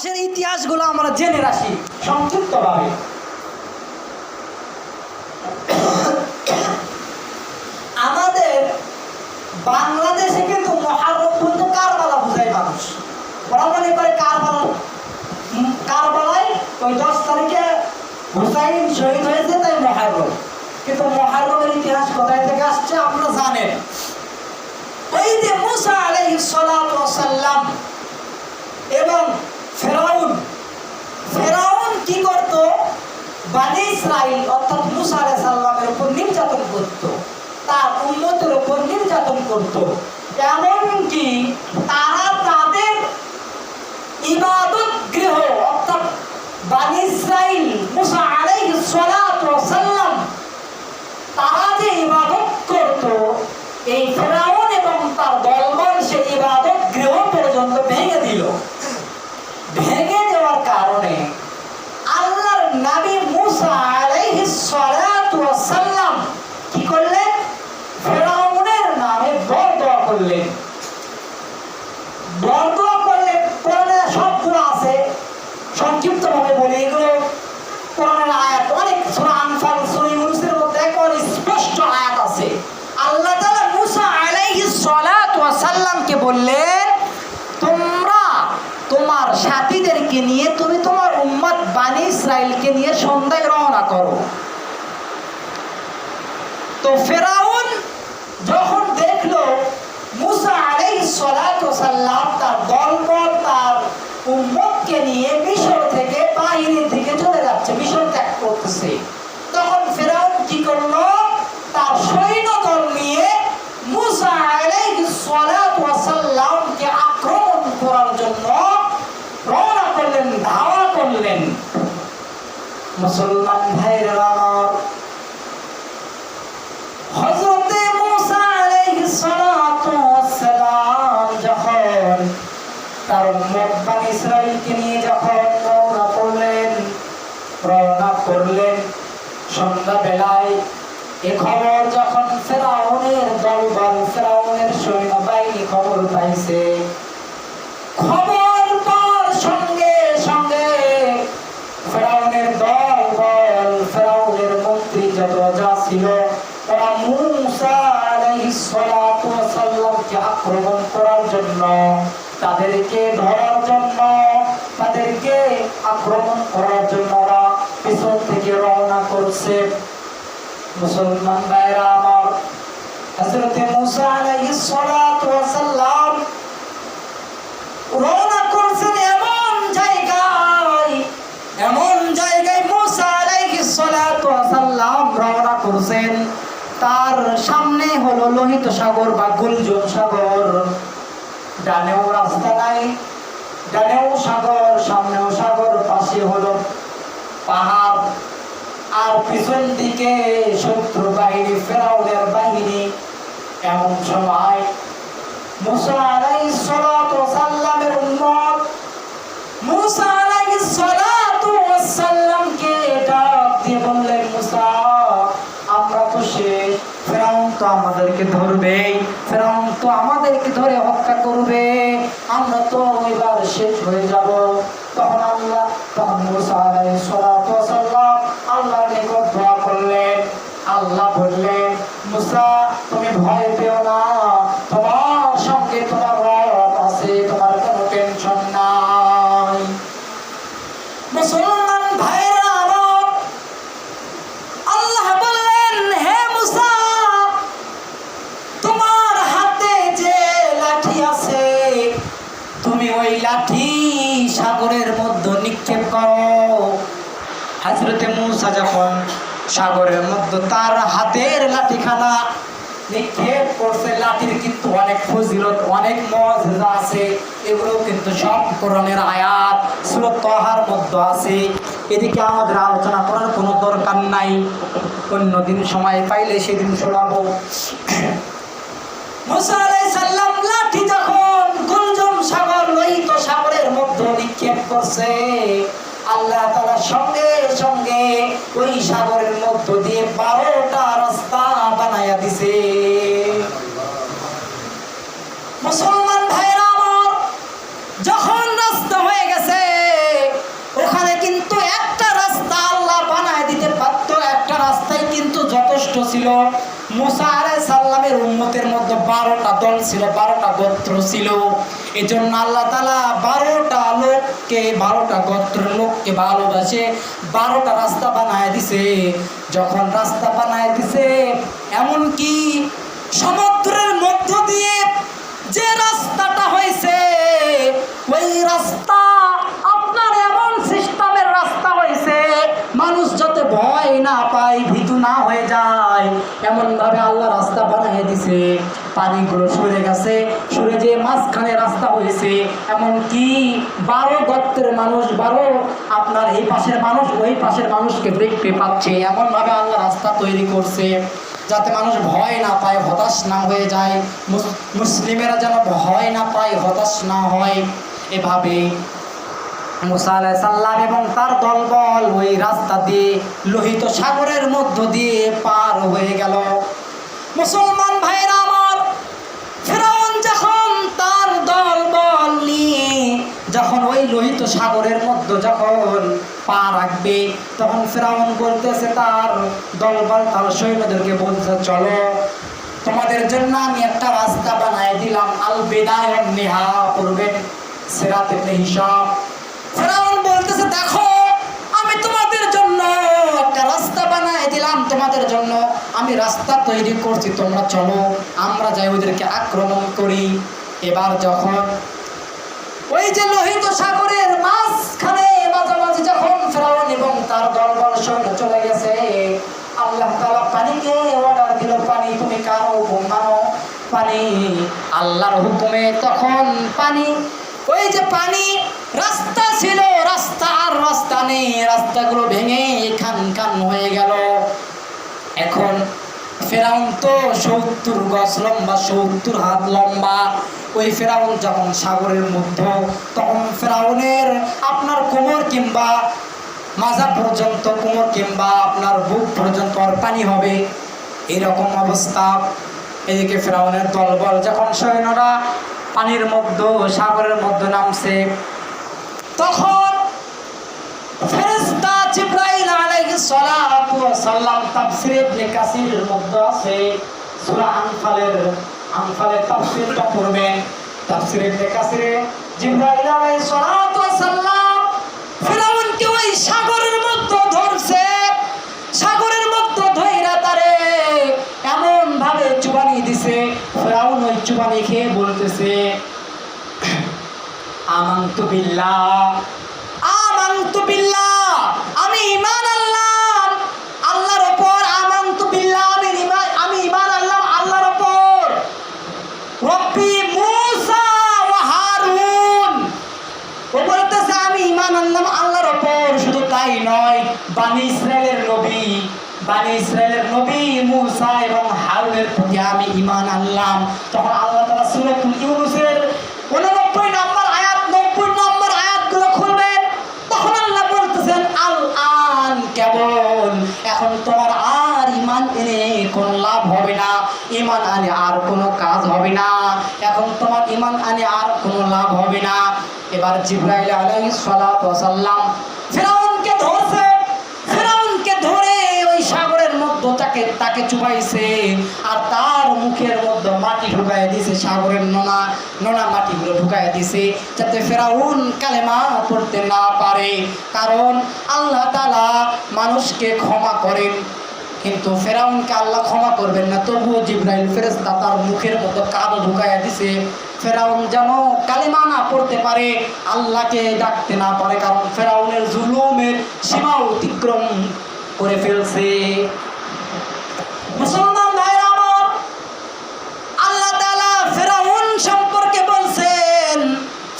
ইতিহাসের ইতিহাসগুলো আমরা জেনে রাখি সংক্ষিপ্তভাবে। আমাদের বাংলাদেশে কিন্তু মুহররম বলতে কারবালা বোঝায় মানুষ। ওরা মনে করে কারবালায় ওই 10 তারিখে হুসাইন শহীদ হয়েছে তাই মুহররম। কিন্তু মুহররমের ইতিহাস কোথায় থেকে আসছে আমরা জানেন। এই যে মুসা আলাইহিস সালাতু ওয়াস সালাম এবং ফেরাউন কি করত? বনি ইসরাইল অর্থাৎ মুসা আলাইহিস সালামের উপর নির্যাতন করত, তার উম্মতের উপর নির্যাতন করত। এমনকি তারা তাদের ইবাদত গৃহ অর্থাৎ বনি ইসরাইল মুসা আলাইহিস সালাতু ওয়াস সালাম তারা যে ইবাদত করত, এই ফেরাউন এবং তার দলবল সেই ইবাদত গৃহ পর্যন্ত ভেঙে দিল। ভেঙে দেওয়ার কারণে আল্লাহর নবী মুসা আলাইহিস সালাতু ওয়াস সালাম কি করলেন? ফেরাউনের নামে বরদোয়া করলেন। বরদোয়া করলেন কোরআনে সবগুলো আছে, সংক্ষিপ্তভাবে বলি। এগুলো কোরআনের আয়াত, অনেক সূরা আনফাল, সূরা ইউনূসের মধ্যে একবার স্পষ্ট আয়াত আছে। আল্লাহ তাআলা মুসা আলাইহিস সালাতু ওয়াস সালামকে বললেন, তোমরা তোমার সাথীদেরকে নিয়ে তুমি তোমার উম্মত বনি ইসরাইলকে নিয়ে সন্ধ্যায় রওনা করো। তো ফেরাউন যখন দেখলো মুসা আলাইহিস সালাতু ওয়াস সালাম তার দলবল তার উম্মতকে নিয়ে মিশর থেকে বাহিনীর দিকে চলে যাচ্ছে, মিশর ত্যাগ করতেছে, তখন ফেরাউন কি করলো? তার সৈন্যদল নিয়ে মুসা আলাইহিস সালাতু ওয়াস সালামকে আক্রমণ করার জন্য রওনা করলেন, ধাওয়া করলেন। মুসলমান ভাইরা আমার, হযরতে মুসা আলাইহিস সালাতু ওয়াস সালাম যখন তার উম্মত বনি ইসরাইলকে নিয়ে যখন রওনা করলেন সন্ধ্যাবেলায়, এ খবর যখন ফেরাউনের দলবল ফেরাউনের সৈন্যবাহিনী খবর পাইছে, খবর পাওয়ার সঙ্গে সঙ্গে ফেরাউনের দলবল ফেরাউনের মন্ত্রী যত যা ছিল ওরা মুসা আলাইহিস সালাতু ওয়াস সালামকে আক্রমণ করার জন্য, তাদেরকে ধরার জন্য, তাদেরকে আক্রমণ করার জন্য ওরা পিছন থেকে রওনা করছে। মুসলমান ভাইরা আমার, হযরতে মুসা আলাইহিস সালাতু ওয়াস সালাম রওনা করছেন এমন জায়গায় মুসা আলাইহিস সালাতু ওয়াস সালাম রওনা করছেন, তার সামনে হলো লোহিত সাগর বা গুলজন সাগর। ডানেও রাস্তা নাই, ডানেও সাগর, সামনেও সাগর, পাশে হলো পাহাড়, আর পিছন দিকে শত্রু বাহিনী ফেরাউনের বাহিনী। এমন সময় মুসা আলাইহিস সালাতু ওয়াস সালামের উম্মত মুসা আলাইহিস সালাতু ওয়াস সালামকে ডাক দিয়ে বললেন, মুসা, আমরা তো শেষ, ফেরাউন তো আমাদেরকে ধরবে, ফেরাউন তো আমাদেরকে ধরে হত্যা করবে, আমরা তো এবার শেষ হয়ে যাব। তখন মুসা আলাইহিস সালাতু ওয়াস সালাম আল্লাহর নিকট দোয়া করলেন। আল্লাহ বললেন, মুসা, তুমি ভয় পেও না, তোমার সঙ্গে তোমার রব আছে, তোমার কোনো টেনশন নাই। মুসলমান ভাইরা আমার, আল্লাহ বললেন, হে মুসা, তোমার হাতে যে লাঠি আছে তুমি ওই লাঠি সাগরের মধ্যে নিক্ষেপ করো। হযরতে মুসা যখন সাগরের মধ্যে তার হাতের লাঠিখানা নিক্ষেপ করছে, লাঠির কিন্তু অনেক ফজিলত, অনেক মুআজিজা আছে, এগুলো কিন্তু সব কোরআনের আয়াত সূরা তাহার মধ্যে আছে। এদিকে আমাদের আলোচনা করার কোনো দরকার নাই, অন্যদিন সময় পাইলে সেদিন শোনাবো। মুসা আলাইহিস সালাম লাঠি যখন গুলজন সাগর লোহিত সাগরের মধ্যে নিক্ষেপ করছে, আল্লাহ তাআলা সঙ্গে সঙ্গে ওই সাগরের মধ্য দিয়ে 12টা রাস্তা বানায়া দিছে। মুসলমান ভাইরা আমার, যখন রাস্তা হয়ে গেছে মুসা আলাইহিস সালামের উম্মতের মধ্যে 12টা দল ছিল, 12টা গোত্র ছিল। এজন্য আল্লাহ তাআলা 12টা লোককে, 12টা গোত্রের লোককে ভালোবাসে 12টা রাস্তা বানায় দিছে। যখন রাস্তা বানায় দিছে, এমন কি সমুদ্রের মধ্য দিয়ে যে রাস্তাটা হয়েছে, ওই রাস্তা আপনার এমন সিস্টেমের রাস্তা হয়েছে, মানুষ যাতে ভয় না পায়, ভীতু না হয়ে যায়, এমন ভাবে আল্লাহ রাস্তা বানিয়ে দিছে। পানিগুলো সরে গেছে, সরে যে মাঝখানে রাস্তা হয়েছে। এমন কি 12 গোত্রের মানুষ, 12 আপনার এই পাশের মানুষ ওই পাশের মানুষকে দেখতে পাচ্ছে, এমন ভাবে আল্লাহ রাস্তা তৈরি করছে যাতে মানুষ ভয় না পায়, হতাশ না হয়ে যায়, মুসলিমেরা যেন ভয় না পায়, হতাশ না হয়। এভাবে মুসা আলাইহিস সালাম এবং তার দলবল ওই রাস্তা দিয়ে লোহিত সাগরের মধ্য দিয়ে পার হয়ে গেল। মুসলমান ভাইরা আমার, ফিরআউন যখন তার দলবল নিয়ে যখন ওই লোহিত সাগরের মধ্যে যখন পা রাখবে, তখন ফিরআউন বলতেছে তার দলবল, তার সৈন্যদেরকে বলছে, চলো তোমাদের জন্য আমি একটা রাস্তা বানায় দিলাম। আল বিদায় ওয়ান নিহা পড়বেন সিরাত ইবনে হিশাম। ফিরআউন বলতেছে, দেখো আমি তোমাদের জন্য একটা রাস্তা বানায় দিলাম, তোমাদের জন্য আমি রাস্তা তৈরি করছি, তোমরা চলো আমরা যাই ওদেরকে আক্রমণ করি। এবার যখন ওই যে লোহিত সাগরের মাঝখানে মাঝামাঝি যখন ফিরআউন এবং তার দলবল সৈন্য চলে গেছে, আল্লাহ তাআলা পানিকে অর্ডার দিল, পানি তুমি কার হুকুম মানো? পানি আল্লাহর হুকুমে তখন পানি, ওই যে পানি রাস্তা ছিল, রাস্তা আর রাস্তা নেই, রাস্তাগুলো ভেঙে খান খান হয়ে গেল। এখন ফেরাউন তো 70 গজ লম্বা, 70 হাত লম্বা। ওই ফেরাউন যখন সাগরের মধ্যে, তখন ফেরাউনের আপনার কোমর কিংবা মাজা পর্যন্ত, কোমর কিংবা আপনার বুক পর্যন্ত আর পানি হবে, এরকম অবস্থা। এদিকে ফেরাউনের দলবল যখন সৈন্যরা পানির মধ্যে, সাগরের মধ্যে নামছে, তখন ফেরেশতা জিবরাইল আলাইহিস সালাতু ওয়াস সালাম, তাফসীর ইবনে কাসিরের মধ্যে আছে, সূরা আনফালের তাফসীরটা পড়বেন। তাফসীর ইবনে কাসিরে জিবরাইল আলাইহিস সালাতু ওয়াস সালাম ফিরআউনকে ওই সাগরের মধ্যে ধরছে, সাগরের মধ্যে ধইরা তারে এমন ভাবে চুবানি দিছে, ফিরআউন ওই চুবানি খেয়ে বলতেছে, আমানতু বিল্লাহ, আমানতু বিল্লাহ, আমি ঈমান আনলাম আল্লাহর উপর, আমানতু বিল্লাহ, আমি ঈমান আনলাম আল্লাহর উপর, রব্বি মূসা ওয়া হারুন। ও বলতেছে আমি ঈমান আনলাম আল্লাহর উপর, শুধু তাই নয়, বনি ইসরাইলের নবী মূসা এবং হারুনের প্রতি আমি ঈমান আনলাম। তখন আল্লাহ তাআলা সূরাতুল ইউনূসের 89 নম্বর আয়াত, 90 নম্বর আয়াতগুলো খুলবেন, তখন আল্লাহ বলতেছেন, আল আন, কেবল এখন তোমার আর ঈমান এনে কোনো লাভ হবে না, ঈমান আনে আর কোনো কাজ হবে না, এখন তোমার ঈমান আনে আর কোনো লাভ হবে না। এবার জিবরাইল আলাইহিস সালাতু ওয়াস সালাম ফিরআউনকে ধরছে, ফিরআউনকে ধরে ওই সাগরের মধ্যে তাকে চুবাইছে, আর তার মুখের মধ্যে মাটি ঢুকায় দিছে, সাগরের নোনা মাটিগুলো ঢুকায় দিছে, যাতে ফিরআউন কালেমা পড়তে না পারে। কারণ আল্লাহ তাআলা মানুষকে ক্ষমা করেন, কিন্তু ফিরআউনকে আল্লাহ ক্ষমা করবেন না। তবুও জিবরাইল ফেরেশতা তার মুখের মধ্যে কাদো ঢুকায়া দিছে, ফিরআউন যেন কালেমা না পড়তে পারে, আল্লাহকে ডাকতে না পারে, কারণ ফিরআউনের জুলুমের সীমা অতিক্রম করে ফেলছে। মুসলমান ভাইরা আমার, আল্লাহ তাআলা ফিরআউন সম্পর্কে বলছেন,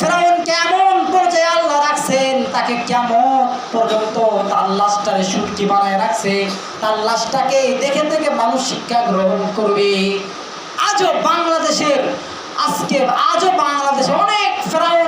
ফিরআউনকে এমন পর্যায়ে আল্লাহ রাখছেন, তাকে কিয়ামত পর্যন্ত তার লাশটারে সুটকি বানায় রাখছে, তার লাশটাকে দেখে দেখে মানুষ শিক্ষা গ্রহণ করবে। আজও বাংলাদেশে অনেক ফেরাউন